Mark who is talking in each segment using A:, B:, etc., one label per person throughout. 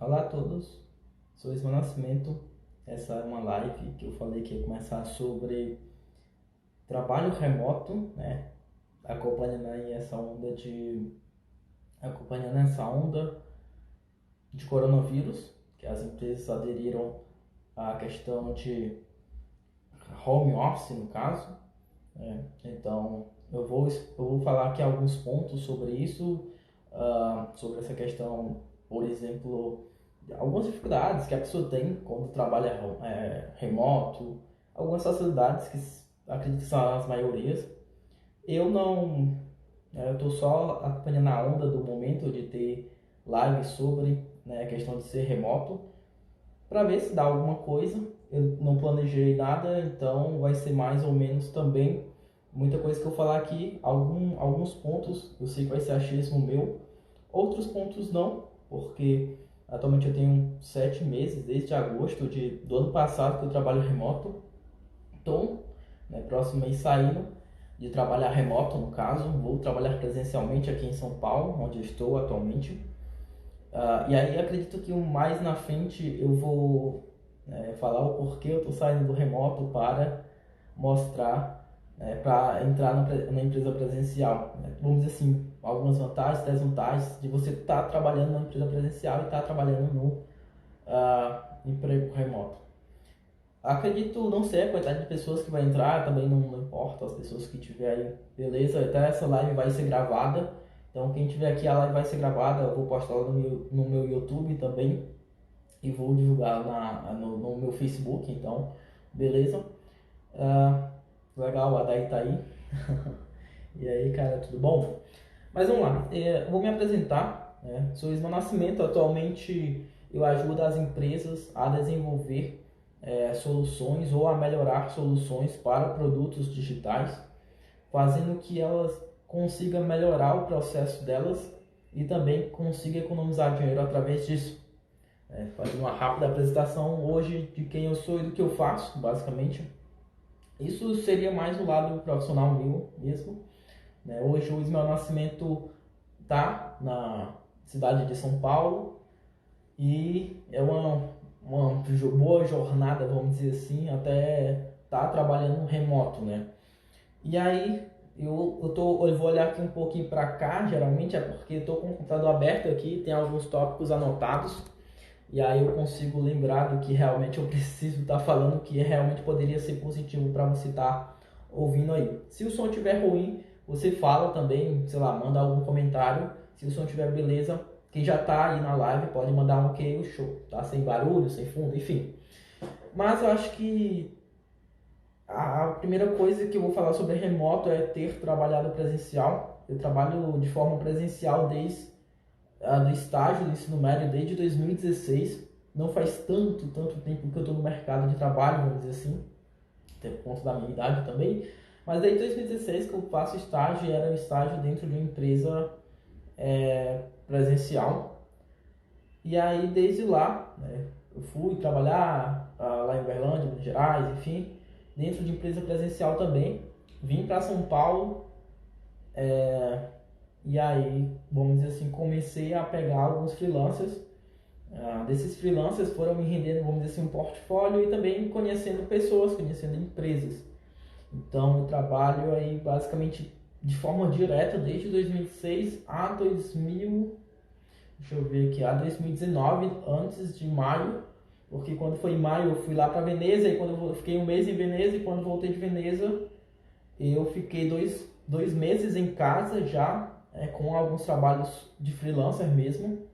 A: Olá a todos, sou Ismael Nascimento. Essa é uma live que eu falei que ia começar sobre trabalho remoto, né? Acompanhando aí acompanhando essa onda de coronavírus, que as empresas aderiram à questão de home office no caso, né? Então eu vou falar aqui alguns pontos sobre isso, sobre essa questão, por exemplo, algumas dificuldades que a pessoa tem quando trabalha remoto, algumas facilidades que acredito que são as maiorias. Eu não, eu estou só acompanhando a onda do momento de ter lives sobre, né, a questão de ser remoto, para ver se dá alguma coisa. Eu não planejei nada, então vai ser mais ou menos também muita coisa que eu falar aqui. Alguns pontos eu sei que vai ser achismo meu, outros pontos não, porque atualmente eu tenho 7 meses, desde agosto do ano passado que eu trabalho remoto. Estou, né, próximo mês saindo de trabalhar remoto, no caso. Vou trabalhar presencialmente aqui em São Paulo, onde eu estou atualmente. E aí acredito que mais na frente eu vou falar o porquê eu estou saindo do remoto para mostrar, para entrar na empresa presencial, né? Vamos dizer assim, algumas vantagens, desvantagens de você estar trabalhando na empresa presencial e estar trabalhando no emprego remoto. Acredito, não sei a quantidade de pessoas que vai entrar, também não importa as pessoas que tiver aí, beleza? Até essa live vai ser gravada, então quem tiver aqui a live vai ser gravada, eu vou postar lá no meu YouTube também e vou divulgar no meu Facebook, então, beleza? Ah, legal, a Adair tá aí. E aí, cara, tudo bom? Mas vamos lá, vou me apresentar, né? Sou Ismael Nascimento, atualmente eu ajudo as empresas a desenvolver soluções ou a melhorar soluções para produtos digitais, fazendo que elas consigam melhorar o processo delas e também consigam economizar dinheiro através disso. Fazendo uma rápida apresentação hoje de quem eu sou e do que eu faço, basicamente. Isso seria mais o lado profissional meu mesmo, né? Hoje o Ismael Nascimento está na cidade de São Paulo e é uma boa jornada, vamos dizer assim, até estar trabalhando remoto, né? E aí eu vou olhar aqui um pouquinho para cá, geralmente é porque estou com o computador aberto aqui, tem alguns tópicos anotados, e aí eu consigo lembrar do que realmente eu preciso estar falando, que realmente poderia ser positivo para você estar ouvindo aí. Se o som estiver ruim, você fala também, sei lá, manda algum comentário. Se o som estiver beleza, quem já está aí na live pode mandar um ok, o show, tá? Sem barulho, sem fundo, enfim. Mas eu acho que a primeira coisa que eu vou falar sobre remoto é ter trabalhado presencial. Eu trabalho de forma presencial desde do estágio do ensino médio desde 2016. Não faz tanto tempo que eu estou no mercado de trabalho, vamos dizer assim, até por conta da minha idade também. Mas desde 2016 que eu faço estágio, e era um estágio dentro de uma empresa presencial. E aí desde lá, né, eu fui trabalhar lá em Uberlândia, Minas Gerais, enfim, dentro de empresa presencial também. Vim para São Paulo, e aí, vamos dizer assim, comecei a pegar alguns freelancers. Desses freelancers foram me rendendo, vamos dizer assim, um portfólio e também conhecendo pessoas, conhecendo empresas. Então, eu trabalho aí basicamente de forma direta desde 2006 a 2000, deixa eu ver aqui, a 2019, antes de maio, porque quando foi em maio eu fui lá para Veneza, e quando eu fiquei um mês em Veneza, e quando voltei de Veneza eu fiquei dois meses em casa já, com alguns trabalhos de freelancer mesmo.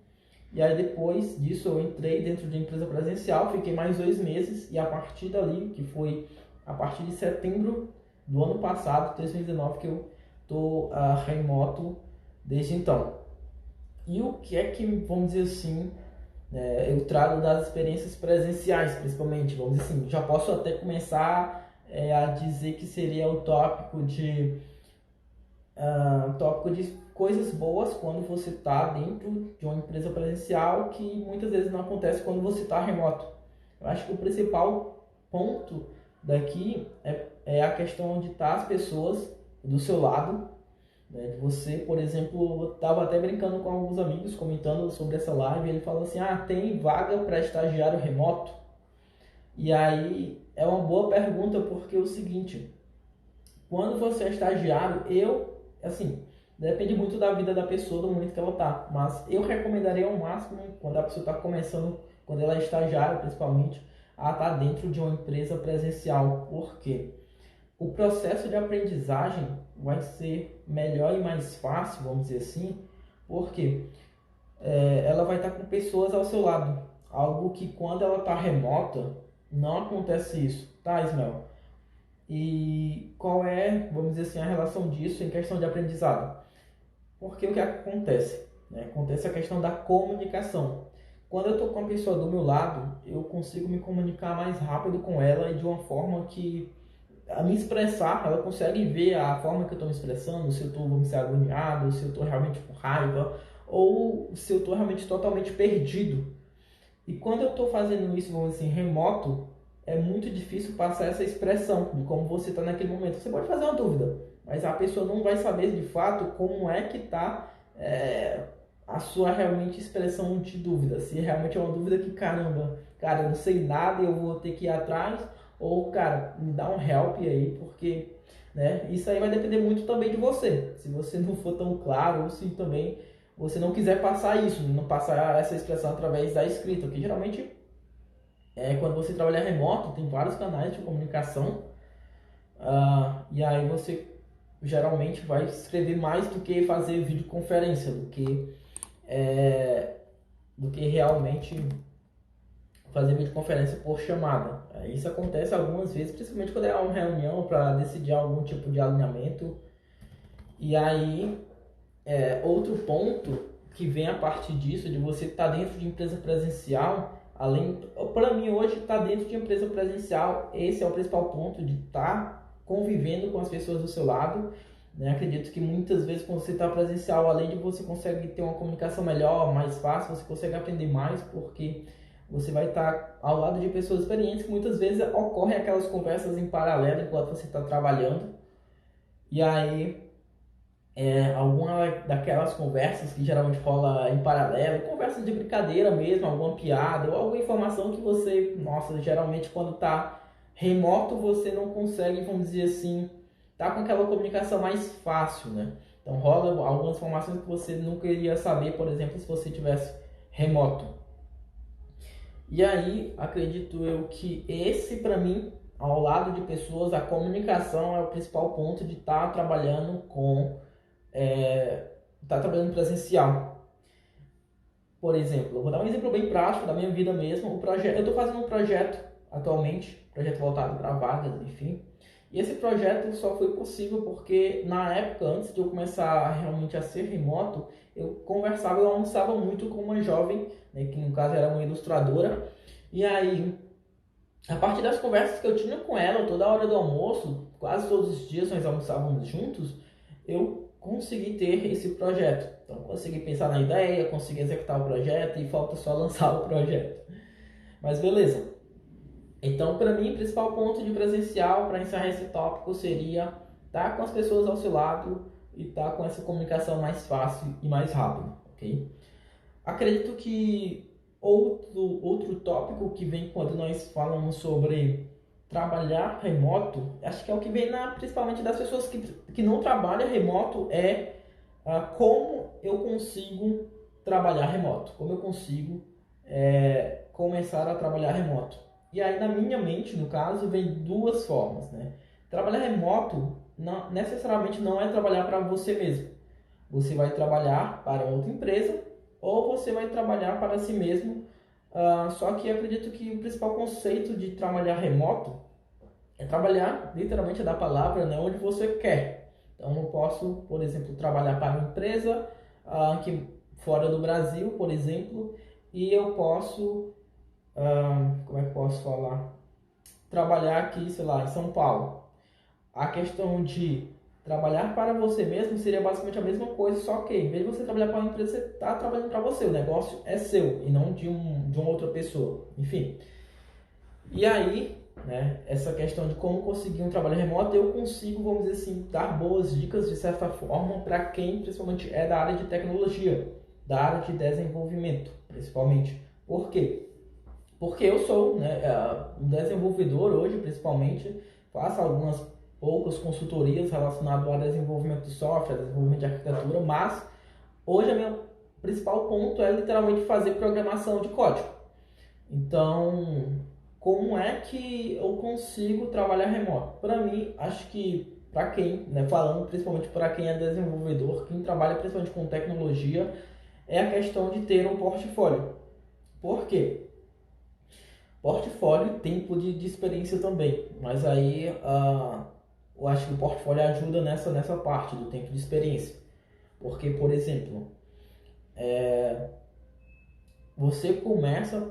A: E aí depois disso eu entrei dentro de empresa presencial, fiquei mais 2 meses, e a partir dali, que foi a partir de setembro do ano passado, 2019, que eu estou remoto desde então. E o que é que, vamos dizer assim, eu trago das experiências presenciais, principalmente, vamos dizer assim, já posso até começar a dizer que seria o tópico de coisas boas quando você está dentro de uma empresa presencial, que muitas vezes não acontece quando você está remoto. Eu acho que o principal ponto daqui é a questão de estar as pessoas do seu lado, né? De você, por exemplo, eu estava até brincando com alguns amigos, comentando sobre essa live, e ele falou assim, tem vaga para estagiário remoto? E aí é uma boa pergunta, porque é o seguinte, quando você é estagiário, assim, depende muito da vida da pessoa, do momento que ela tá, mas eu recomendaria ao máximo, quando a pessoa está começando, quando ela é estagiária principalmente, a estar dentro de uma empresa presencial. Por quê? O processo de aprendizagem vai ser melhor e mais fácil, vamos dizer assim, porque ela vai estar com pessoas ao seu lado. Algo que quando ela está remota, não acontece isso, tá, Ismael? E qual é, vamos dizer assim, a relação disso em questão de aprendizado? Porque o que acontece? Né? Acontece a questão da comunicação. Quando eu estou com a pessoa do meu lado, eu consigo me comunicar mais rápido com ela e de uma forma que a me expressar, ela consegue ver a forma que eu estou me expressando, se eu estou, vamos dizer, agoniado, se eu estou realmente com raiva, ou se eu estou realmente totalmente perdido. E quando eu estou fazendo isso, vamos dizer assim, remoto, é muito difícil passar essa expressão de como você está naquele momento. Você pode fazer uma dúvida, mas a pessoa não vai saber de fato como é que está a sua realmente expressão de dúvida. Se realmente é uma dúvida que, caramba, cara, eu não sei nada e eu vou ter que ir atrás, ou, cara, me dá um help aí, porque né, isso aí vai depender muito também de você. Se você não for tão claro, ou se também você não quiser passar isso, não passar essa expressão através da escrita, que geralmente quando você trabalha remoto, tem vários canais de comunicação, e aí você geralmente vai escrever mais do que fazer videoconferência, do que realmente fazer videoconferência por chamada. Isso acontece algumas vezes, principalmente quando é uma reunião para decidir algum tipo de alinhamento. E aí, outro ponto que vem a partir disso, de você estar dentro de empresa presencial, para mim hoje estar dentro de empresa presencial, esse é o principal ponto, de estar convivendo com as pessoas do seu lado, né? Acredito que muitas vezes quando você está presencial, além de você consegue ter uma comunicação melhor, mais fácil, você consegue aprender mais, porque você vai estar ao lado de pessoas experientes, que muitas vezes ocorrem aquelas conversas em paralelo enquanto você está trabalhando, e aí alguma daquelas conversas que geralmente rola em paralelo, conversas de brincadeira mesmo, alguma piada ou alguma informação que você, nossa, geralmente quando está remoto você não consegue, vamos dizer assim, tá com aquela comunicação mais fácil, né? Então rola algumas informações que você nunca iria saber, por exemplo, se você tivesse remoto. E aí, acredito eu que esse, para mim, ao lado de pessoas, a comunicação é o principal ponto de estar trabalhando tá trabalhando presencial. Por exemplo, eu vou dar um exemplo bem prático da minha vida mesmo. Eu estou fazendo um projeto atualmente, projeto voltado para vagas, enfim. E esse projeto só foi possível porque na época, antes de eu começar realmente a ser remoto, eu almoçava muito com uma jovem, né, que no caso era uma ilustradora. E aí, a partir das conversas que eu tinha com ela, toda hora do almoço, quase todos os dias nós almoçávamos juntos, eu consegui ter esse projeto. Então, consegui pensar na ideia, consegui executar o projeto e falta só lançar o projeto. Mas beleza. Então, para mim, o principal ponto de presencial para encerrar esse tópico seria estar com as pessoas ao seu lado e estar com essa comunicação mais fácil e mais rápido, ok? Acredito que outro tópico que vem quando nós falamos sobre trabalhar remoto, acho que é o que vem principalmente das pessoas que não trabalham remoto, como eu consigo trabalhar remoto, como eu consigo começar a trabalhar remoto. E aí na minha mente, no caso, vem duas formas, né? Trabalhar remoto necessariamente não é trabalhar para você mesmo. Você vai trabalhar para outra empresa ou você vai trabalhar para si mesmo. Só que eu acredito que o principal conceito de trabalhar remoto é trabalhar, literalmente da palavra, né, onde você quer. Então eu posso, por exemplo, trabalhar para uma empresa que fora do Brasil, por exemplo, e eu posso, como é que eu posso falar? Trabalhar aqui, sei lá, em São Paulo. A questão de trabalhar para você mesmo seria basicamente a mesma coisa, só que em vez de você trabalhar para uma empresa, você está trabalhando para você, o negócio é seu e não de uma outra pessoa. Enfim. E aí, né, essa questão de como conseguir um trabalho remoto, eu consigo, vamos dizer assim, dar boas dicas de certa forma para quem principalmente é da área de tecnologia, da área de desenvolvimento, principalmente. Por quê? Porque eu sou, né, um desenvolvedor hoje, principalmente, faço algumas poucas consultorias relacionadas ao desenvolvimento de software, desenvolvimento de arquitetura, mas hoje o meu principal ponto é literalmente fazer programação de código. Então, como é que eu consigo trabalhar remoto? Para mim, acho que para quem, né, falando principalmente para quem é desenvolvedor, quem trabalha principalmente com tecnologia, é a questão de ter um portfólio. Por quê? Portfólio e tempo de experiência também, mas aí eu acho que o portfólio ajuda nessa parte do tempo de experiência. Porque, por exemplo, você começa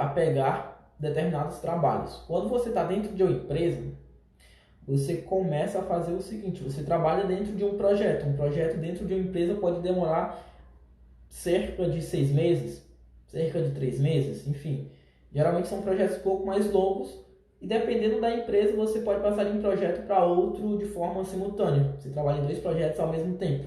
A: a pegar determinados trabalhos. Quando você está dentro de uma empresa, você começa a fazer o seguinte: você trabalha dentro de um projeto. Um projeto dentro de uma empresa pode demorar cerca de 6 meses, cerca de 3 meses, enfim. Geralmente são projetos um pouco mais longos e dependendo da empresa você pode passar de um projeto para outro de forma simultânea. Você trabalha em 2 projetos ao mesmo tempo.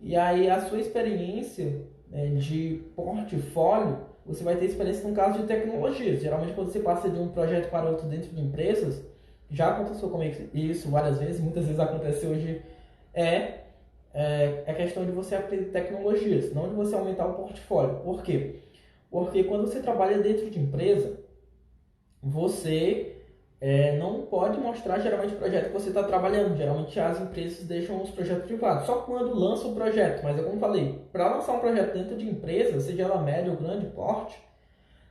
A: E aí a sua experiência, né, de portfólio, você vai ter experiência no caso de tecnologias. Geralmente quando você passa de um projeto para outro dentro de empresas, já aconteceu comigo isso várias vezes, muitas vezes acontece hoje, é questão de você aprender tecnologias, não de você aumentar o portfólio. Por quê? Porque quando você trabalha dentro de empresa, você não pode mostrar geralmente o projeto que você está trabalhando. Geralmente as empresas deixam os projetos privados, só quando lançam o projeto. Mas é como eu falei, para lançar um projeto dentro de empresa, seja ela média ou grande porte,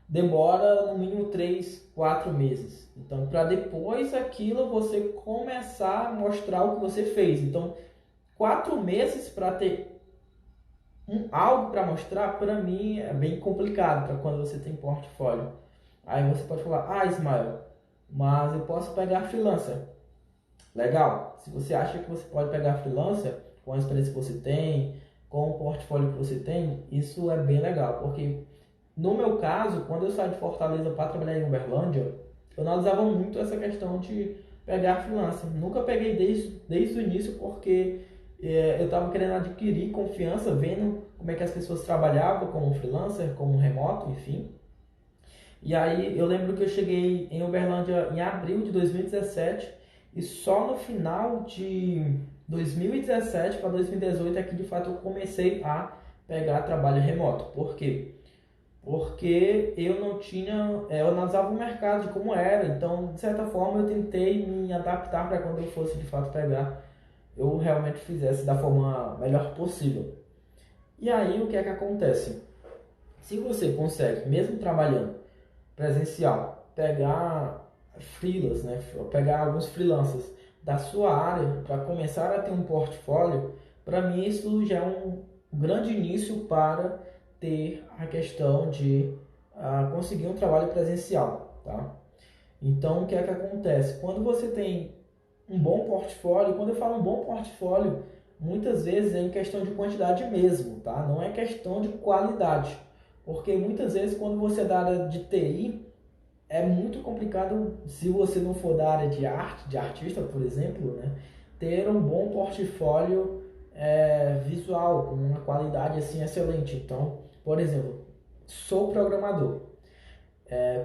A: demora no mínimo 3, 4 meses. Então, para depois aquilo você começar a mostrar o que você fez. Então, 4 meses para ter algo para mostrar, para mim é bem complicado para quando você tem portfólio. Aí você pode falar: Ismael, mas eu posso pegar freelancer. Legal. Se você acha que você pode pegar freelancer, com a experiência que você tem, com o portfólio que você tem, isso é bem legal. Porque no meu caso, quando eu saí de Fortaleza para trabalhar em Uberlândia, eu analisava muito essa questão de pegar freelancer. Nunca peguei desde o início porque eu estava querendo adquirir confiança, vendo como é que as pessoas trabalhavam como freelancer, como remoto, enfim. E aí eu lembro que eu cheguei em Uberlândia em abril de 2017 e só no final de 2017 para 2018 é que de fato eu comecei a pegar trabalho remoto. Por quê? Porque eu não tinha, eu analisava o mercado de como era, então de certa forma eu tentei me adaptar para quando eu fosse de fato pegar, eu realmente fizesse da forma melhor possível. E aí o que é que acontece? Se você consegue, mesmo trabalhando presencial, pegar freelas, né, pegar alguns freelancers da sua área para começar a ter um portfólio, para mim isso já é um grande início para ter a questão de conseguir um trabalho presencial, tá? Então, o que é que acontece? Quando você tem um bom portfólio, quando eu falo um bom portfólio, muitas vezes é em questão de quantidade mesmo, tá? Não é questão de qualidade. Porque muitas vezes quando você é da área de TI, é muito complicado, se você não for da área de arte, de artista, por exemplo, né, ter um bom portfólio visual, com uma qualidade assim excelente. Então, por exemplo, sou programador.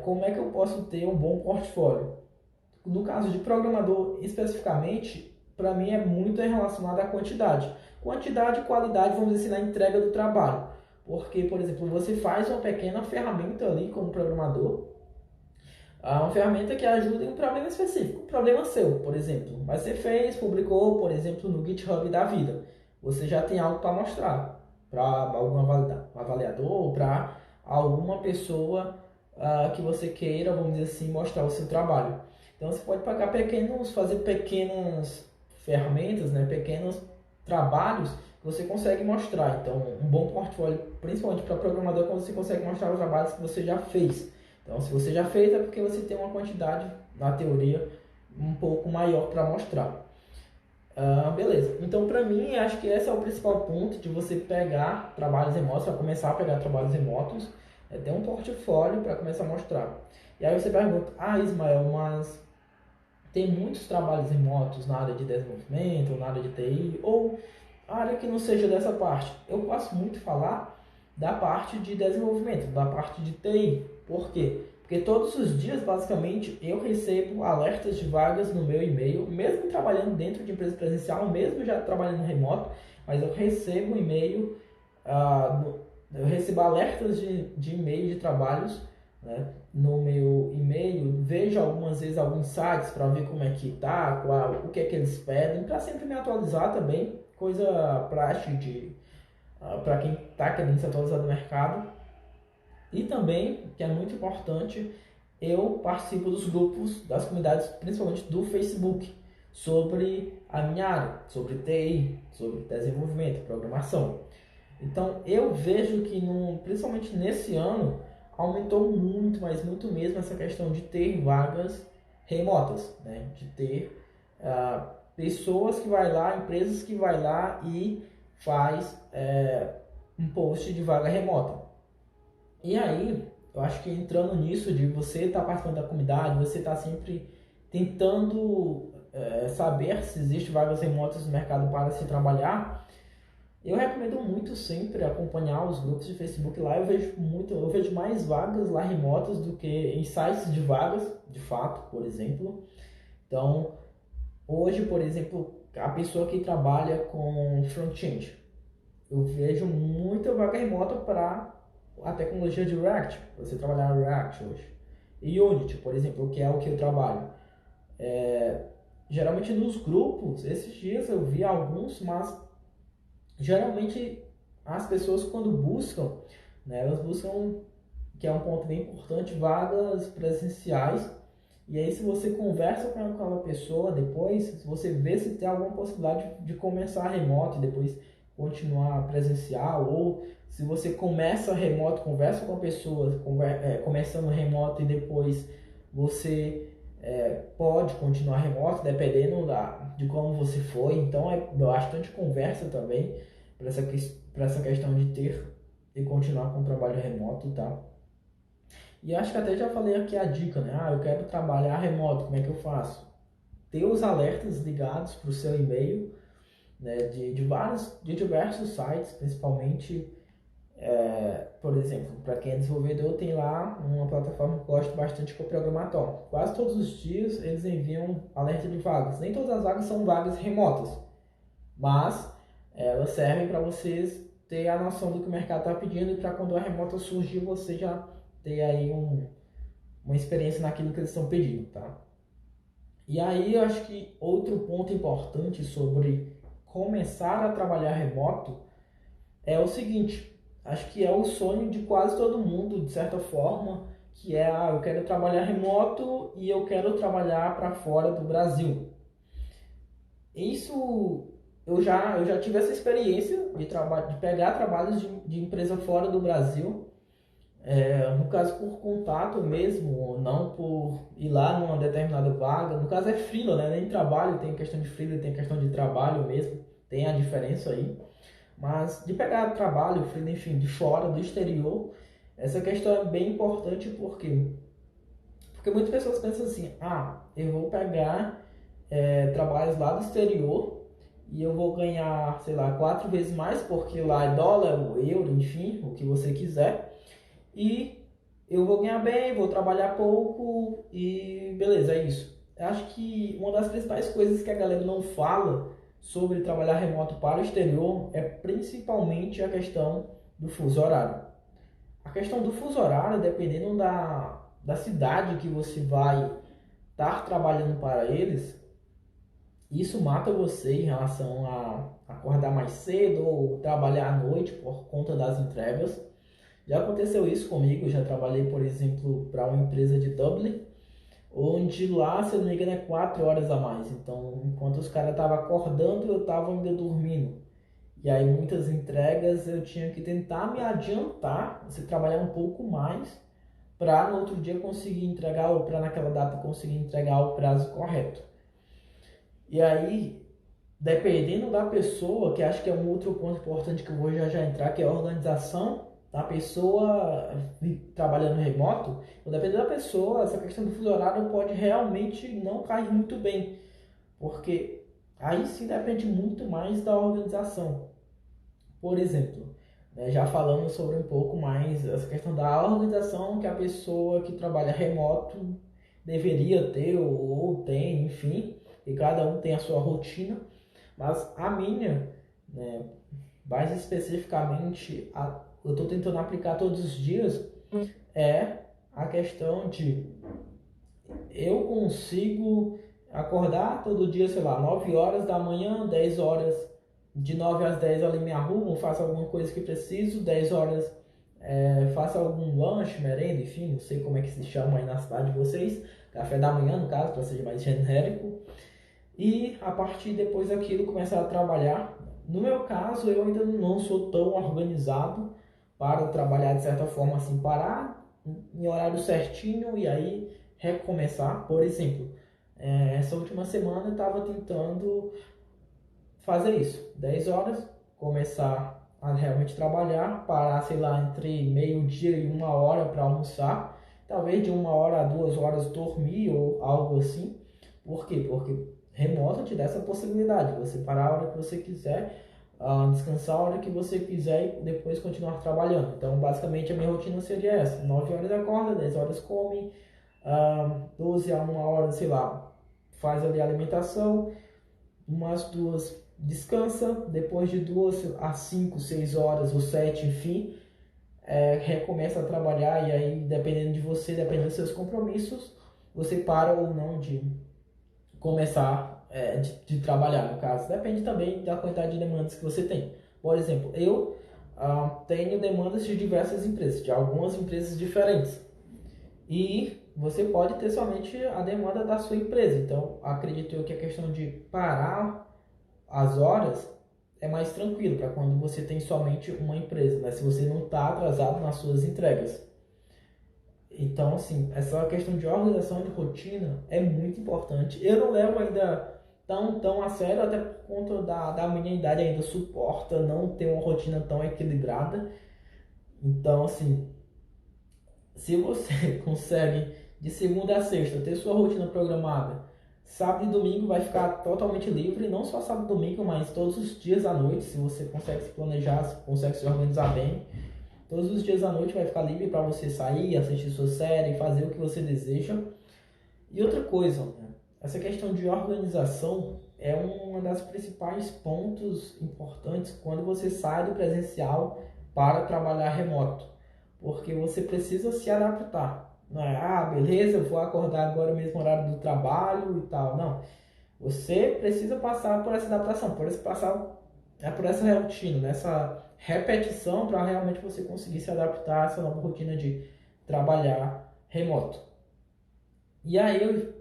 A: Como é que eu posso ter um bom portfólio? No caso de programador especificamente, para mim é muito relacionado à quantidade. Quantidade e qualidade, vamos dizer assim, na entrega do trabalho. Porque, por exemplo, você faz uma pequena ferramenta ali como programador, uma ferramenta que ajuda em um problema específico, um problema seu, por exemplo. Mas você fez, publicou, por exemplo, no GitHub da vida. Você já tem algo para mostrar para algum avaliador ou para alguma pessoa que você queira, vamos dizer assim, mostrar o seu trabalho. Então você pode pagar fazer pequenas ferramentas, né, pequenos trabalhos que você consegue mostrar. Então, um bom portfólio, principalmente para programador, quando você consegue mostrar os trabalhos que você já fez. Então, se você já fez, é porque você tem uma quantidade, na teoria, um pouco maior para mostrar. Beleza. Então, para mim, acho que esse é o principal ponto de você pegar trabalhos remotos, para começar a pegar trabalhos remotos. é ter um portfólio para começar a mostrar. E aí você pergunta, Ismael, mas tem muitos trabalhos remotos na área de desenvolvimento, na área de TI, ou área que não seja dessa parte. Eu posso muito falar da parte de desenvolvimento, da parte de TI. Por quê? Porque todos os dias, basicamente, eu recebo alertas de vagas no meu e-mail, mesmo trabalhando dentro de empresa presencial, mesmo já trabalhando remoto, mas eu recebo e-mail, eu recebo alertas de e-mail de trabalhos, né, no meu e-mail, vejo algumas vezes alguns sites para ver como é que tá, o que é que eles pedem, para sempre me atualizar também, coisa prática para quem está querendo se atualizar do mercado. E também, que é muito importante, eu participo dos grupos, das comunidades, principalmente do Facebook, sobre a minha área, sobre TI, sobre desenvolvimento, programação. Então eu vejo que principalmente nesse ano aumentou muito, mas muito mesmo essa questão de ter vagas remotas, né? De ter pessoas que vai lá, empresas que vai lá e faz um post de vaga remota. E aí, eu acho que entrando nisso de você estar participando da comunidade, você estar sempre tentando saber se existe vagas remotas no mercado para se trabalhar, eu recomendo muito sempre acompanhar os grupos de Facebook lá. Eu vejo mais vagas lá remotas do que em sites de vagas, de fato, por exemplo. Então, hoje, por exemplo, a pessoa que trabalha com front-end, eu vejo muita vaga remota para a tecnologia de React, você trabalhar React hoje. E Unity, por exemplo, que é o que eu trabalho. Geralmente nos grupos, esses dias eu vi alguns, mas geralmente as pessoas quando buscam, né, elas buscam, que é um ponto bem importante, vagas presenciais. E aí se você conversa com aquela pessoa depois, você vê se tem alguma possibilidade de começar remoto e depois continuar presencial, ou se você começa remoto, conversa com a pessoa, começando remoto e depois você pode continuar remoto, dependendo de como você foi. Então é bastante conversa também para essa questão de ter e continuar com o trabalho remoto, tá? E acho que até já falei aqui a dica, né? Eu quero trabalhar remoto, como é que eu faço? Ter os alertas ligados para o seu e-mail, né? De diversos sites, principalmente, por exemplo, para quem é desenvolvedor, tem lá uma plataforma que eu gosto bastante, que é o Programaton. Quase todos os dias eles enviam alerta de vagas. Nem todas as vagas são vagas remotas, mas elas servem para vocês ter a noção do que o mercado está pedindo, e para quando a remota surgir você já ter aí uma experiência naquilo que eles estão pedindo, tá? E aí eu acho que outro ponto importante sobre começar a trabalhar remoto é o seguinte: acho que é o sonho de quase todo mundo, de certa forma, que é, eu quero trabalhar remoto e eu quero trabalhar para fora do Brasil. Isso eu já tive essa experiência de pegar trabalhos de empresa fora do Brasil, no caso por contato mesmo, não por ir lá numa determinada vaga. No caso é freela, né? Nem trabalho, tem questão de freela, tem questão de trabalho mesmo, tem a diferença aí. Mas de pegar trabalho, freela, enfim, de fora, do exterior, essa questão é bem importante. Porque muitas pessoas pensam assim: eu vou pegar trabalhos lá do exterior e eu vou ganhar, sei lá, 4 vezes mais, porque lá é dólar, ou euro, enfim, o que você quiser, e eu vou ganhar bem, vou trabalhar pouco e beleza, é isso. Eu acho que uma das principais coisas que a galera não fala sobre trabalhar remoto para o exterior é principalmente a questão do fuso horário. A questão do fuso horário, dependendo da cidade que você vai estar trabalhando para eles, isso mata você em relação a acordar mais cedo ou trabalhar à noite por conta das entregas. Já aconteceu isso comigo, já trabalhei, por exemplo, para uma empresa de Dublin, onde lá, se eu não me engano, é 4 horas a mais. Então, enquanto os caras estavam acordando, eu estava ainda dormindo. E aí, muitas entregas eu tinha que tentar me adiantar, você trabalhar um pouco mais, para no outro dia conseguir entregar, ou para naquela data conseguir entregar o prazo correto. E aí, dependendo da pessoa, que acho que é um outro ponto importante que eu vou já entrar, que é a organização a pessoa trabalhando remoto, dependendo da pessoa, essa questão do fuso horário pode realmente não cair muito bem, porque aí sim depende muito mais da organização. Por exemplo, né, já falando sobre um pouco mais essa questão da organização que a pessoa que trabalha remoto deveria ter ou tem, enfim, e cada um tem a sua rotina, mas a minha, né, mais especificamente, eu estou tentando aplicar todos os dias, é a questão de eu consigo acordar todo dia, sei lá, 9 horas da manhã, 10 horas, de 9 às 10 ali me arrumo, faço alguma coisa que preciso, 10 horas faço algum lanche, merenda, enfim, não sei como é que se chama aí na cidade de vocês, café da manhã no caso, para ser mais genérico, e a partir depois daquilo começar a trabalhar. No meu caso, eu ainda não sou tão organizado para trabalhar de certa forma assim, parar em horário certinho e aí recomeçar. Por exemplo, essa última semana eu estava tentando fazer isso, 10 horas, começar a realmente trabalhar, parar, sei lá, entre meio-dia e 1 hora para almoçar, talvez de 1 hora a 2 horas dormir ou algo assim. Por quê? Porque remoto te dá essa possibilidade, você parar a hora que você quiser, descansar a hora que você quiser e depois continuar trabalhando. Então, basicamente, a minha rotina seria essa: 9 horas acorda, 10 horas come, 12 a 1 hora, sei lá, faz ali a alimentação, umas 2 descansa, depois de 2 a 5, 6 horas ou 7, enfim, recomeça a trabalhar e aí, dependendo de você, dependendo dos seus compromissos, você para ou não de começar de trabalhar, no caso. Depende também da quantidade de demandas que você tem. Por exemplo, eu tenho demandas de diversas empresas, de algumas empresas diferentes. E você pode ter somente a demanda da sua empresa. Então, acredito eu que a questão de parar as horas é mais tranquilo para quando você tem somente uma empresa, né? Se você não está atrasado nas suas entregas. Então, assim, essa questão de organização de rotina é muito importante. Eu não levo ainda tão a sério, até por conta da minha idade ainda suporta não ter uma rotina tão equilibrada. Então, assim, se você consegue de segunda a sexta ter sua rotina programada, sábado e domingo vai ficar totalmente livre, não só sábado e domingo, mas todos os dias à noite, se você consegue se planejar, se consegue se organizar bem, todos os dias à noite vai ficar livre para você sair, assistir sua série, fazer o que você deseja. E outra coisa, né? Essa questão de organização é uma das principais pontos importantes quando você sai do presencial para trabalhar remoto, porque você precisa se adaptar. Não é, beleza, eu vou acordar agora no mesmo horário do trabalho e tal. Não. Você precisa passar por essa adaptação, por essa rotina, nessa repetição para realmente você conseguir se adaptar a essa nova rotina de trabalhar remoto. E aí,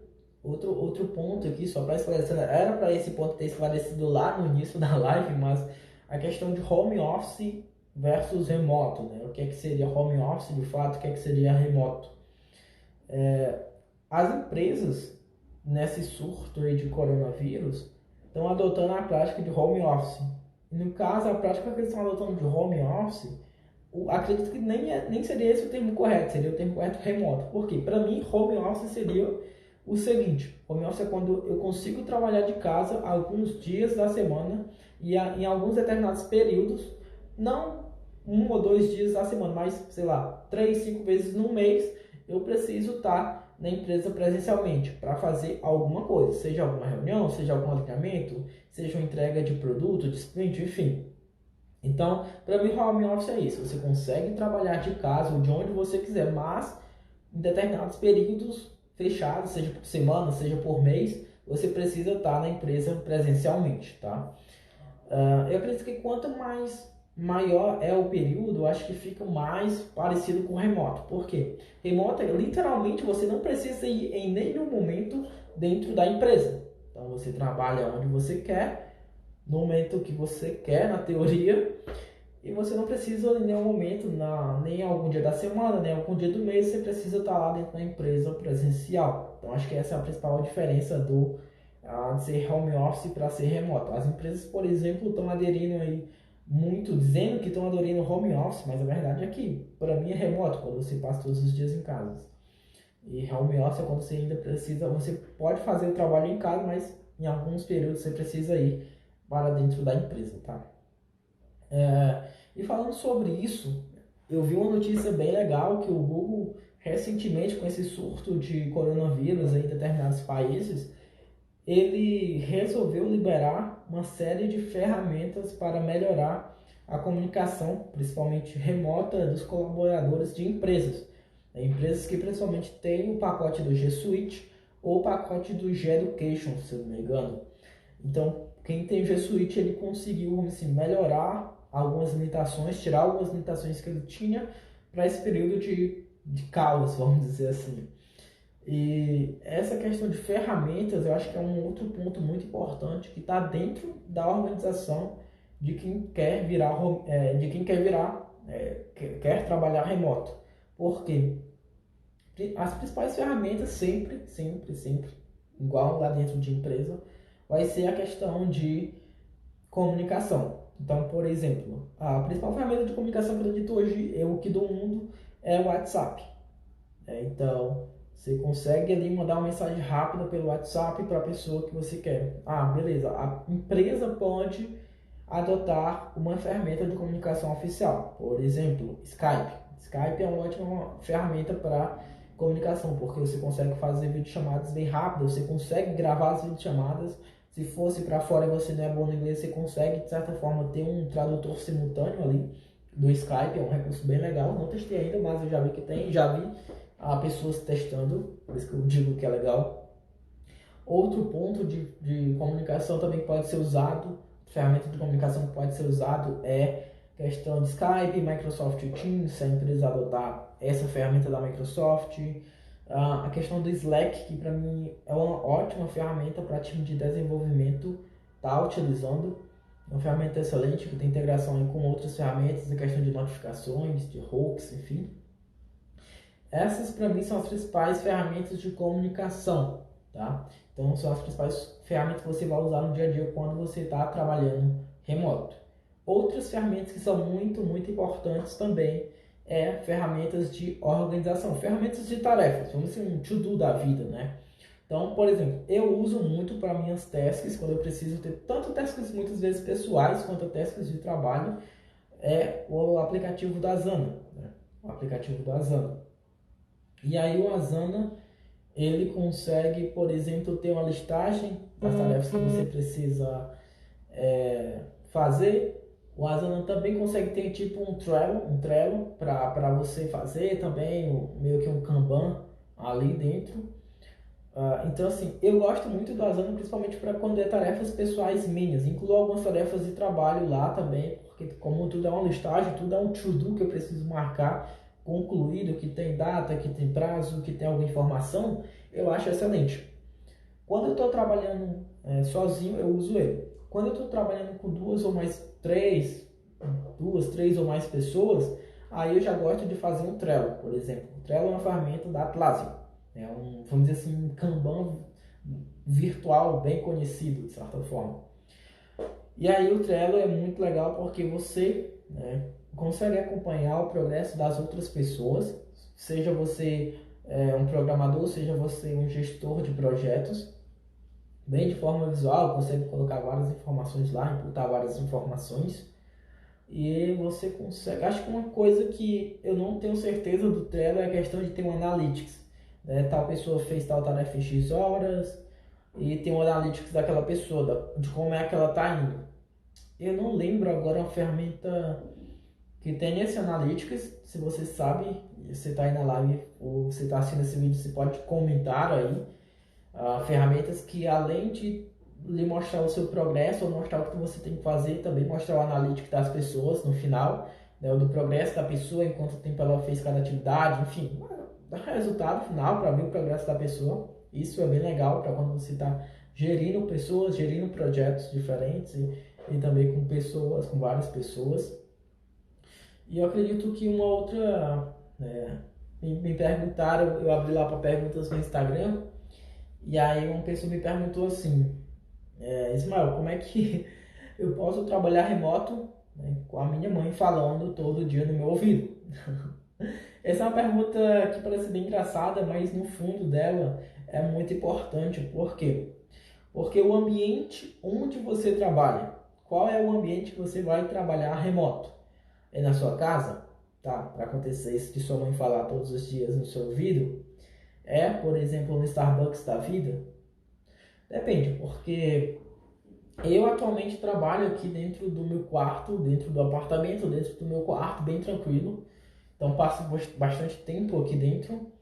A: outro ponto aqui, só para esclarecer, era para esse ponto ter esclarecido lá no início da live, mas a questão de home office versus remoto, né? O que é que seria home office de fato, o que é que seria remoto? As empresas, nesse surto aí de coronavírus, estão adotando a prática de home office. E no caso, a prática que eles estão adotando de home office, acredito que nem seria esse o termo correto, seria o termo correto remoto. Por quê? Para mim, home office seria o seguinte: home office é quando eu consigo trabalhar de casa alguns dias da semana e em alguns determinados períodos, não 1 ou 2 dias da semana, mas sei lá, 3, 5 vezes no mês, eu preciso estar na empresa presencialmente para fazer alguma coisa, seja alguma reunião, seja algum alinhamento, seja uma entrega de produto, de sprint, enfim. Então, para mim, home office é isso. Você consegue trabalhar de casa ou de onde você quiser, mas em determinados períodos fechados, seja por semana, seja por mês, você precisa estar na empresa presencialmente, tá? Eu acredito que quanto maior é o período, eu acho que fica mais parecido com remoto. Por quê? Remoto, literalmente, você não precisa ir em nenhum momento dentro da empresa. Então, você trabalha onde você quer, no momento que você quer, na teoria, e você não precisa em nenhum momento, nem algum dia da semana, nem algum dia do mês, você precisa estar lá dentro da empresa presencial. Então, acho que essa é a principal diferença de ser home office para ser remoto. As empresas, por exemplo, estão aderindo aí muito dizendo que estão adorando home office, mas a verdade é que, para mim, é remoto, quando você passa todos os dias em casa. E home office é quando você ainda precisa, você pode fazer o trabalho em casa, mas em alguns períodos você precisa ir para dentro da empresa, tá? E falando sobre isso, eu vi uma notícia bem legal que o Google, recentemente, com esse surto de coronavírus em determinados países, ele resolveu liberar uma série de ferramentas para melhorar a comunicação, principalmente remota, dos colaboradores de empresas. Empresas que principalmente têm o pacote do G Suite ou o pacote do G Education, se eu não me engano. Então, quem tem o G Suite, ele conseguiu, vamos assim, melhorar algumas limitações, tirar algumas limitações que ele tinha para esse período de caos, vamos dizer assim. E essa questão de ferramentas, eu acho que é um outro ponto muito importante que está dentro da organização de quem quer virar, quer trabalhar remoto. Porque as principais ferramentas sempre, igual lá dentro de empresa, vai ser a questão de comunicação. Então, por exemplo, a principal ferramenta de comunicação que eu acredito hoje, eu que do mundo, é o WhatsApp. Então, você consegue ali mandar uma mensagem rápida pelo WhatsApp para a pessoa que você quer. Ah, beleza. A empresa pode adotar uma ferramenta de comunicação oficial. Por exemplo, Skype. Skype é uma ótima ferramenta para comunicação, porque você consegue fazer videochamadas bem rápidas, você consegue gravar as videochamadas. Se fosse para fora e você não é bom no inglês, você consegue, de certa forma, ter um tradutor simultâneo ali do Skype. É um recurso bem legal. Não testei ainda, mas eu já vi que tem. Já vi pessoas testando, por isso que eu digo que é legal. Outro ponto de comunicação também pode ser usado, ferramenta de comunicação que pode ser usado é questão de Skype, Microsoft Teams, se a empresa adotar essa ferramenta da Microsoft. A questão do Slack, que para mim é uma ótima ferramenta para time de desenvolvimento estar utilizando. É uma ferramenta excelente que tem integração aí com outras ferramentas, a questão de notificações, de hooks, enfim. Essas para mim são as principais ferramentas de comunicação, tá? Então são as principais ferramentas que você vai usar no dia a dia quando você está trabalhando remoto. Outras ferramentas que são muito importantes também é ferramentas de organização, ferramentas de tarefas, vamos dizer um to-do da vida, né? Então, por exemplo, eu uso muito para minhas tasks, quando eu preciso ter tanto tasks muitas vezes pessoais quanto tasks de trabalho, é o aplicativo da Asana, né? O aplicativo da Asana. E aí o Asana, ele consegue, por exemplo, ter uma listagem das tarefas que você precisa fazer. O Asana também consegue ter tipo um Trello para você fazer também, meio que um Kanban ali dentro. Então assim, eu gosto muito do Asana, principalmente para quando é tarefas pessoais minhas. Incluo algumas tarefas de trabalho lá também, porque como tudo é uma listagem, tudo é um to-do que eu preciso marcar concluído, que tem data, que tem prazo, que tem alguma informação, eu acho excelente. Quando eu estou trabalhando sozinho, eu uso ele. Quando eu estou trabalhando com duas, três ou mais pessoas, aí eu já gosto de fazer um Trello, por exemplo. O Trello é uma ferramenta da Atlassian. É vamos dizer assim, um Kanban virtual bem conhecido, de certa forma. E aí o Trello é muito legal porque você consegue acompanhar o progresso das outras pessoas, seja você um programador, seja você um gestor de projetos, bem de forma visual, consegue colocar várias informações lá, imputar várias informações, e você consegue. Acho que uma coisa que eu não tenho certeza do Trello é a questão de ter um analytics, né? Tal pessoa fez tal tarefa em X horas, e tem um analytics daquela pessoa, de como é que ela está indo. Eu não lembro agora uma ferramenta que tem esse Analytics. Se você sabe, você está aí na live ou você está assistindo esse vídeo, você pode comentar aí ferramentas que, além de lhe mostrar o seu progresso ou mostrar o que você tem que fazer, também mostrar o Analytics das pessoas no final, né, do progresso da pessoa, em quanto tempo ela fez cada atividade, enfim, dá resultado final para ver o progresso da pessoa. Isso é bem legal para quando você está gerindo pessoas, gerindo projetos diferentes e também com pessoas, com várias pessoas. E eu acredito que uma outra, me perguntaram, eu abri lá para perguntas no Instagram, e aí uma pessoa me perguntou assim, Ismael, como é que eu posso trabalhar remoto, né? Com a minha mãe falando todo dia no meu ouvido. Essa é uma pergunta que parece bem engraçada, mas no fundo dela é muito importante. Por quê? Porque o ambiente onde você trabalha, qual é o ambiente que você vai trabalhar remoto? É na sua casa? Tá? Para acontecer isso de sua mãe falar todos os dias no seu ouvido? É, por exemplo, no Starbucks da vida? Depende, porque eu atualmente trabalho aqui dentro do meu quarto, dentro do apartamento, dentro do meu quarto, bem tranquilo. Então passo bastante tempo aqui dentro.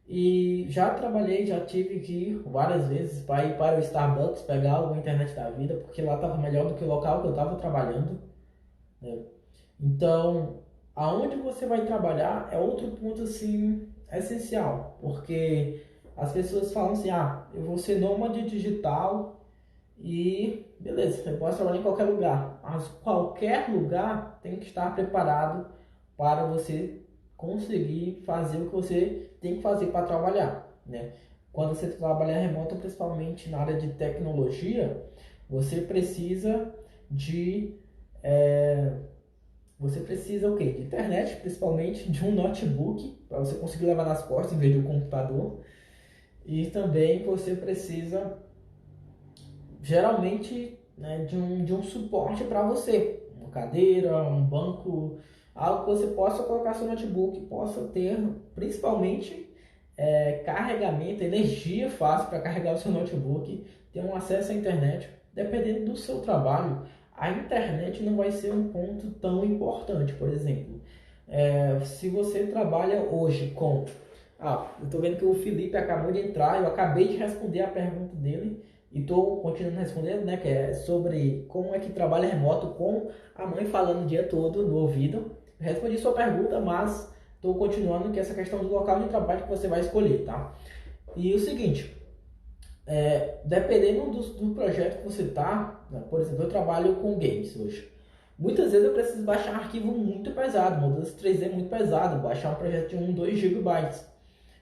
A: E já trabalhei, já tive que ir várias vezes para ir para o Starbucks pegar alguma internet da vida, porque lá estava melhor do que o local que eu estava trabalhando, né? Então, aonde você vai trabalhar é outro ponto assim essencial, porque as pessoas falam assim: ah, eu vou ser nômade digital e beleza, eu posso trabalhar em qualquer lugar, mas qualquer lugar tem que estar preparado para você conseguir fazer o que você tem que fazer para trabalhar, né? Quando você trabalha remoto, principalmente na área de tecnologia, você precisa de você precisa o quê? De internet, principalmente de um notebook para você conseguir levar nas costas em vez de um computador. E também você precisa geralmente, né, de um suporte para você, uma cadeira, um banco, algo que você possa colocar seu notebook, possa ter principalmente carregamento, energia fácil para carregar o seu notebook, ter um acesso à internet. Dependendo do seu trabalho, a internet não vai ser um ponto tão importante. Por exemplo, se você trabalha hoje com... eu estou vendo que o Felipe acabou de entrar, eu acabei de responder a pergunta dele e estou continuando respondendo, né, que é sobre como é que trabalha remoto com a mãe falando o dia todo no ouvido. Eu respondi sua pergunta, mas estou continuando que essa questão do local de trabalho que você vai escolher, tá? E o seguinte, dependendo do projeto que você tá, né, por exemplo, eu trabalho com games hoje. Muitas vezes eu preciso baixar um arquivo muito pesado, mudança 3D muito pesado, baixar um projeto de 1, 2 gigabytes.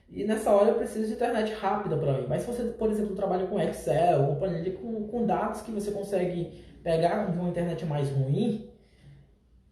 A: E nessa hora eu preciso de internet rápida para mim. Mas se você, por exemplo, trabalha com Excel, ou planilha com dados que você consegue pegar de uma internet mais ruim,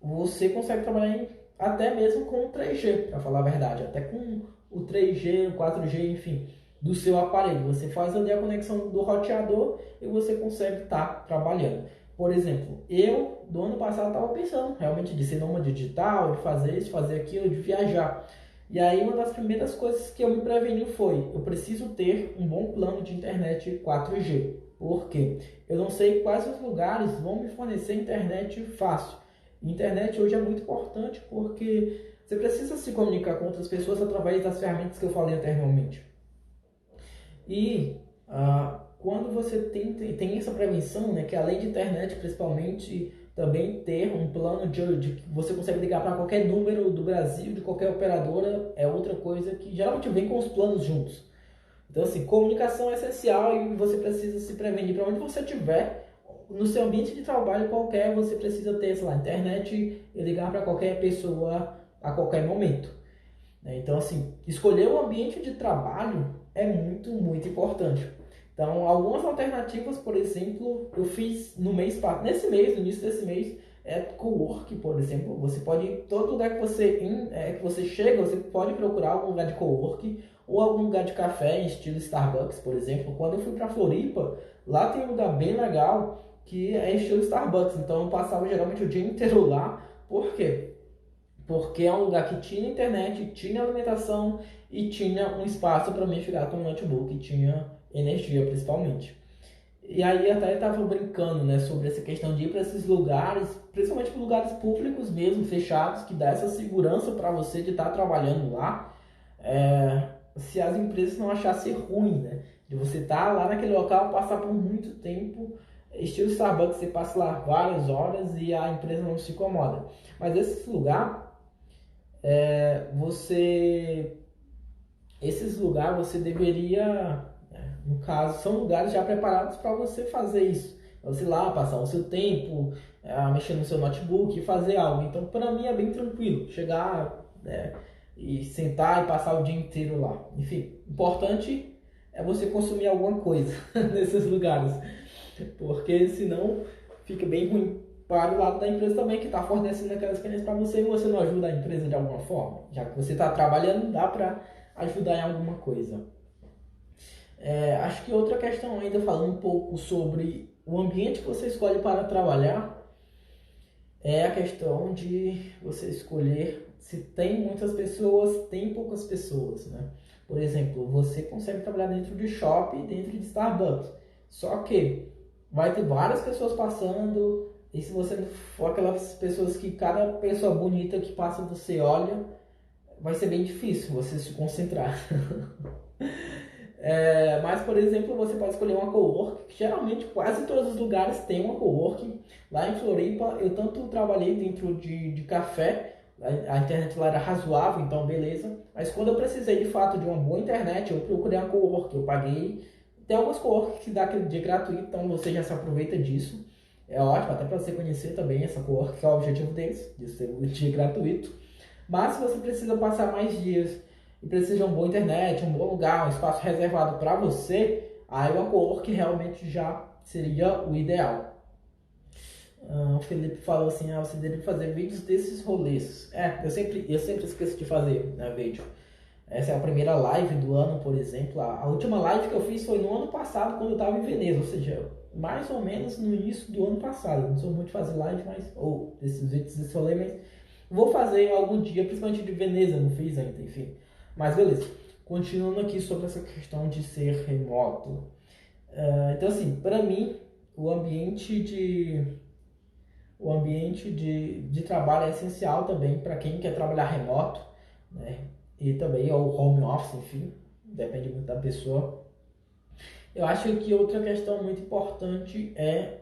A: você consegue trabalhar até mesmo com o 3G, para falar a verdade. Até com o 3G, o 4G, enfim, do seu aparelho. Você faz ali a conexão do roteador e você consegue estar trabalhando. Por exemplo, eu, do ano passado, estava pensando realmente de ser nômade digital, de fazer isso, fazer aquilo, de viajar. E aí uma das primeiras coisas que eu me preveni foi: eu preciso ter um bom plano de internet 4G. Por quê? Eu não sei quais os lugares vão me fornecer internet fácil. Internet hoje é muito importante porque você precisa se comunicar com outras pessoas através das ferramentas que eu falei anteriormente. E quando você tem essa prevenção, né, que além de internet, principalmente, também ter um plano de que você consegue ligar para qualquer número do Brasil, de qualquer operadora, é outra coisa que geralmente vem com os planos juntos. Então, assim, comunicação é essencial e você precisa se prevenir para onde você estiver. No seu ambiente de trabalho qualquer, você precisa ter, sei lá, internet e ligar para qualquer pessoa a qualquer momento. Então, assim, escolher o ambiente de trabalho é muito, muito importante. Então, algumas alternativas, por exemplo, eu fiz nesse mês, no início desse mês, cowork, por exemplo. Você pode ir, todo lugar que você chega, você pode procurar algum lugar de cowork ou algum lugar de café, em estilo Starbucks, por exemplo. Quando eu fui para Floripa, lá tem um lugar bem legal que é estilo Starbucks. Então, eu passava geralmente o dia inteiro lá. Por quê? Porque é um lugar que tinha internet, tinha alimentação e tinha um espaço para mim ficar com o notebook, e tinha energia principalmente. E aí até estava brincando, né, sobre essa questão de ir para esses lugares, principalmente para lugares públicos mesmo, fechados, que dá essa segurança para você de estar trabalhando lá, se as empresas não achassem ruim, né, de você estar lá naquele local, passar por muito tempo, estilo Starbucks, você passa lá várias horas e a empresa não se incomoda. Mas esse lugar você esses lugares você deveria, no caso, são lugares já preparados para você fazer isso. Você ir lá, passar o seu tempo, mexer no seu notebook e fazer algo. Então, para mim é bem tranquilo chegar, e sentar e passar o dia inteiro lá. Enfim, importante é você consumir alguma coisa nesses lugares, porque senão fica bem ruim para o lado da empresa também, que está fornecendo aquela experiência para você, e você não ajuda a empresa de alguma forma? Já que você está trabalhando, dá para ajudar em alguma coisa. Acho que outra questão ainda, falando um pouco sobre o ambiente que você escolhe para trabalhar, é a questão de você escolher se tem muitas pessoas, tem poucas pessoas, né? Por exemplo, você consegue trabalhar dentro de shopping, dentro de Starbucks, só que vai ter várias pessoas passando, e se você for aquelas pessoas que cada pessoa bonita que passa você olha, vai ser bem difícil você se concentrar. Mas, por exemplo, você pode escolher uma coworking, que geralmente quase todos os lugares têm uma coworking. Lá em Floripa, eu tanto trabalhei dentro de café, a internet lá era razoável, então beleza. Mas quando eu precisei de fato de uma boa internet, eu procurei uma coworking, eu paguei. Tem algumas coworking que dá aquele dia gratuito, então você já se aproveita disso. É ótimo, até para você conhecer também essa coworking, que é o objetivo deles, de ser um dia gratuito. Mas se você precisa passar mais dias e precisa de uma boa internet, um bom lugar, um espaço reservado para você, aí uma coworking realmente já seria o ideal. O Felipe falou assim, você deve fazer vídeos desses rolês. Eu sempre esqueço de fazer, né, vídeo. Essa é a primeira live do ano, por exemplo. A última live que eu fiz foi no ano passado, quando eu estava em Veneza, ou seja, mais ou menos no início do ano passado. Eu não sou muito de fazer live, ou desses vídeos desse rolê, mas vou fazer algum dia, principalmente de Veneza, não fiz ainda, enfim. Mas beleza, continuando aqui sobre essa questão de ser remoto. Então assim, para mim, o ambiente de trabalho é essencial também para quem quer trabalhar remoto, né? E também ou home office, enfim, depende muito da pessoa. Eu acho que outra questão muito importante é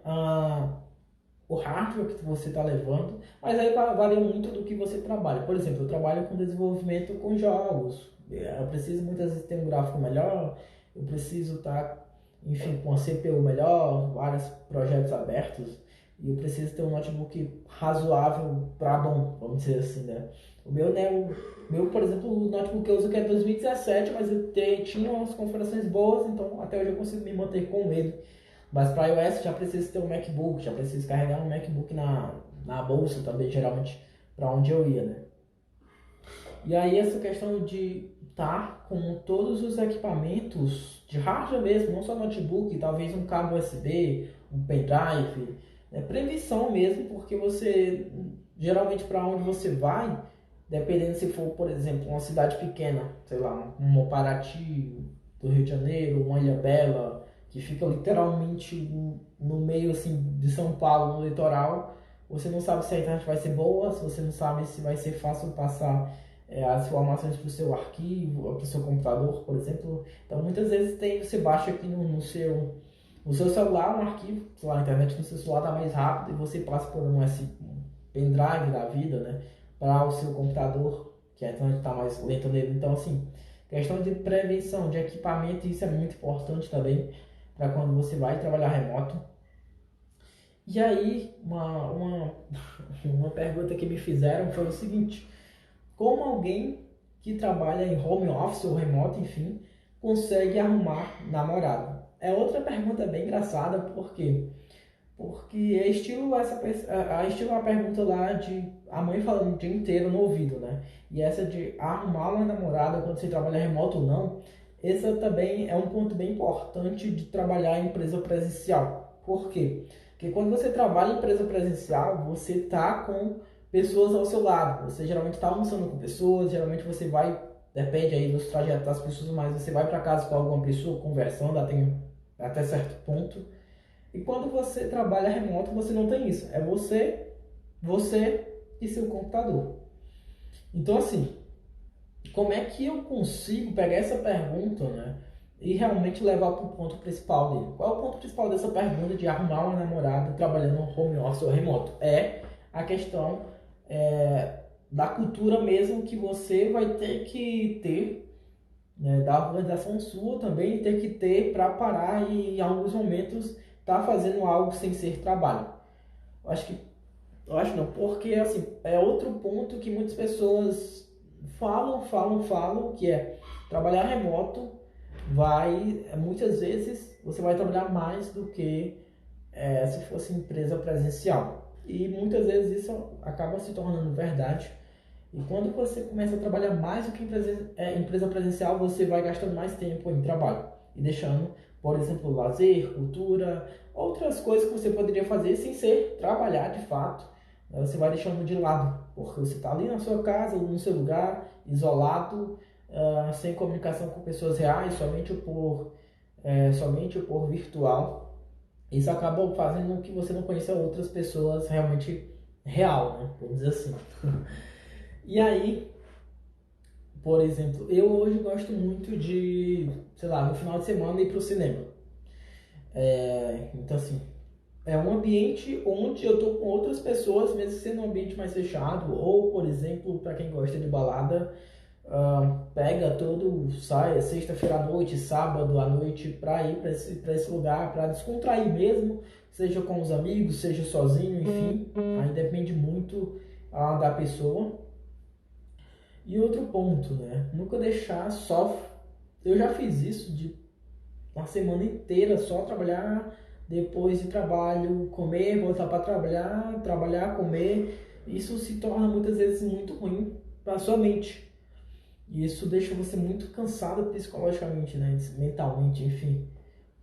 A: o hardware que você está levando, mas aí varia muito do que você trabalha. Por exemplo, eu trabalho com desenvolvimento com jogos, eu preciso muitas vezes ter um gráfico melhor, eu preciso estar, enfim, com a CPU melhor, vários projetos abertos, e eu preciso ter um notebook razoável para bom, vamos dizer assim, né? O meu, né, por exemplo, o notebook que eu uso que é 2017, mas eu tinha umas configurações boas, então até hoje eu consigo me manter com ele. Mas para iOS já precisa ter um MacBook, já precisa carregar um MacBook na bolsa também, geralmente, para onde eu ia, né? E aí essa questão de estar com todos os equipamentos de hardware mesmo, não só notebook, talvez um cabo USB, um pendrive, previsão mesmo, porque você, geralmente para onde você vai, dependendo se for, por exemplo, uma cidade pequena, sei lá, uma Paraty do Rio de Janeiro, uma Ilhabela, que fica literalmente no meio assim de São Paulo, no litoral, você não sabe se a internet vai ser boa, se você não sabe se vai ser fácil passar as informações para o seu arquivo, para o seu computador, por exemplo. Então muitas vezes você baixa aqui no seu celular um arquivo, sei lá, a internet no seu celular está mais rápido e você passa por um pendrive da vida, né, para o seu computador, que a internet está mais lenta nele. Então assim, questão de prevenção de equipamento, isso é muito importante também para quando você vai trabalhar remoto. E aí, uma pergunta que me fizeram foi o seguinte: como alguém que trabalha em home office ou remoto, enfim, consegue arrumar namorado? É outra pergunta bem engraçada, por quê? Porque é estilo estilo a pergunta lá de a mãe falando o dia inteiro no ouvido, né? E essa de arrumar uma namorada quando você trabalha remoto ou não, essa também é um ponto bem importante de trabalhar em empresa presencial. Por quê? Porque quando você trabalha em empresa presencial, você está com pessoas ao seu lado. Você geralmente está almoçando com pessoas, geralmente você vai, depende aí dos trajetos das pessoas, mas você vai para casa com alguma pessoa conversando até certo ponto. E quando você trabalha remoto, você não tem isso. É você e seu computador. Então, assim, como é que eu consigo pegar essa pergunta, né, e realmente levar para o ponto principal dele? Qual é o ponto principal dessa pergunta de arrumar uma namorada trabalhando no home office ou remoto? É a questão da cultura mesmo que você vai ter que ter, né, da organização sua também, ter que ter para parar e em alguns momentos tá fazendo algo sem ser trabalho. Eu acho não, porque assim, é outro ponto que muitas pessoas falam, que é trabalhar remoto muitas vezes você vai trabalhar mais do que se fosse empresa presencial. e muitas vezes isso acaba se tornando verdade. E quando você começa a trabalhar mais do que em empresa presencial, você vai gastando mais tempo em trabalho e deixando, por exemplo, lazer, cultura, outras coisas que você poderia fazer sem ser trabalhar de fato. Você vai deixando de lado, porque você está ali na sua casa, no seu lugar, isolado, sem comunicação com pessoas reais, somente por virtual. Isso acaba fazendo com que você não conheça outras pessoas realmente real, né? Vamos dizer assim. E aí, por exemplo, eu hoje gosto muito de, sei lá, no final de semana ir pro cinema. Então assim, é um ambiente onde eu tô com outras pessoas, mesmo sendo um ambiente mais fechado, ou, por exemplo, para quem gosta de balada, pega sai sexta-feira à noite, sábado à noite, para ir para esse lugar, para descontrair mesmo, seja com os amigos, seja sozinho, enfim, aí depende muito da pessoa. E outro ponto, né? Nunca deixar só. Eu já fiz isso de uma semana inteira só trabalhar, depois de trabalho, comer, voltar para trabalhar, comer. Isso se torna muitas vezes muito ruim para sua mente. E isso deixa você muito cansado psicologicamente, né? Mentalmente, enfim.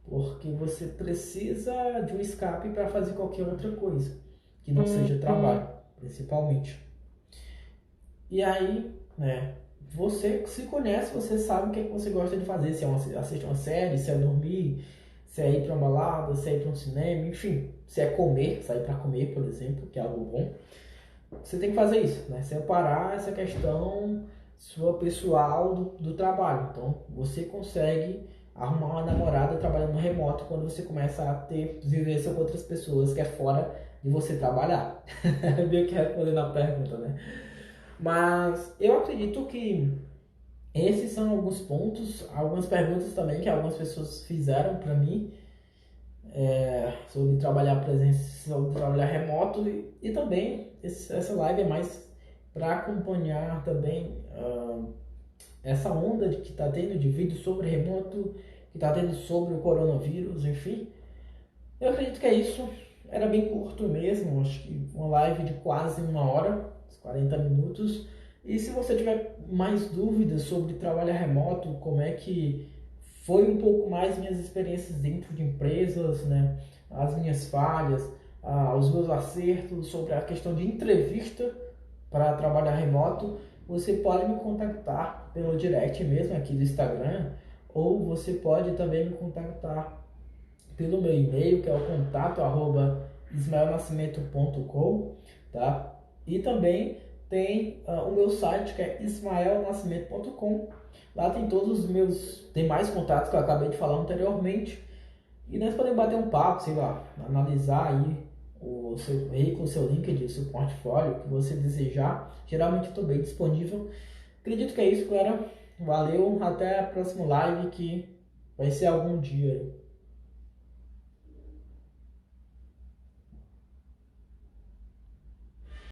A: Porque você precisa de um escape para fazer qualquer outra coisa, que não seja trabalho, principalmente. E aí, né, você se conhece, você sabe o que é que você gosta de fazer, se é assistir uma série, se é dormir, se é ir para uma balada, se é ir para um cinema, enfim, se é comer, sair para comer, por exemplo, que é algo bom. Você tem que fazer isso, né? Separar essa questão sua pessoal do trabalho. Então, você consegue arrumar uma namorada trabalhando remoto quando você começa a ter vivência com outras pessoas que é fora de você trabalhar. Meio que respondendo a pergunta, né? Mas eu acredito que esses são alguns pontos, algumas perguntas também que algumas pessoas fizeram para mim sobre trabalhar presencial, sobre trabalhar remoto e também essa live é mais para acompanhar também essa onda que está tendo de vídeo sobre remoto, que está tendo sobre o coronavírus, enfim. Eu acredito que é isso. Era bem curto mesmo, acho que uma live de quase 1 hora, 40 minutos. E se você tiver mais dúvidas sobre trabalhar remoto, como é que foi um pouco mais minhas experiências dentro de empresas, né? As minhas falhas, os meus acertos sobre a questão de entrevista para trabalhar remoto, você pode me contactar pelo direct mesmo aqui do Instagram, ou você pode também me contactar pelo meu e-mail, que é o contato@ismaelnascimento.com, tá? E também tem o meu site, que é ismaelnascimento.com. Lá tem todos os meus demais contatos que eu acabei de falar anteriormente. E nós podemos bater um papo, sei lá, analisar aí o seu currículo, o seu LinkedIn, o seu portfólio, o que você desejar. Geralmente estou bem disponível. Acredito que é isso, galera. Valeu, até a próxima live que vai ser algum dia aí.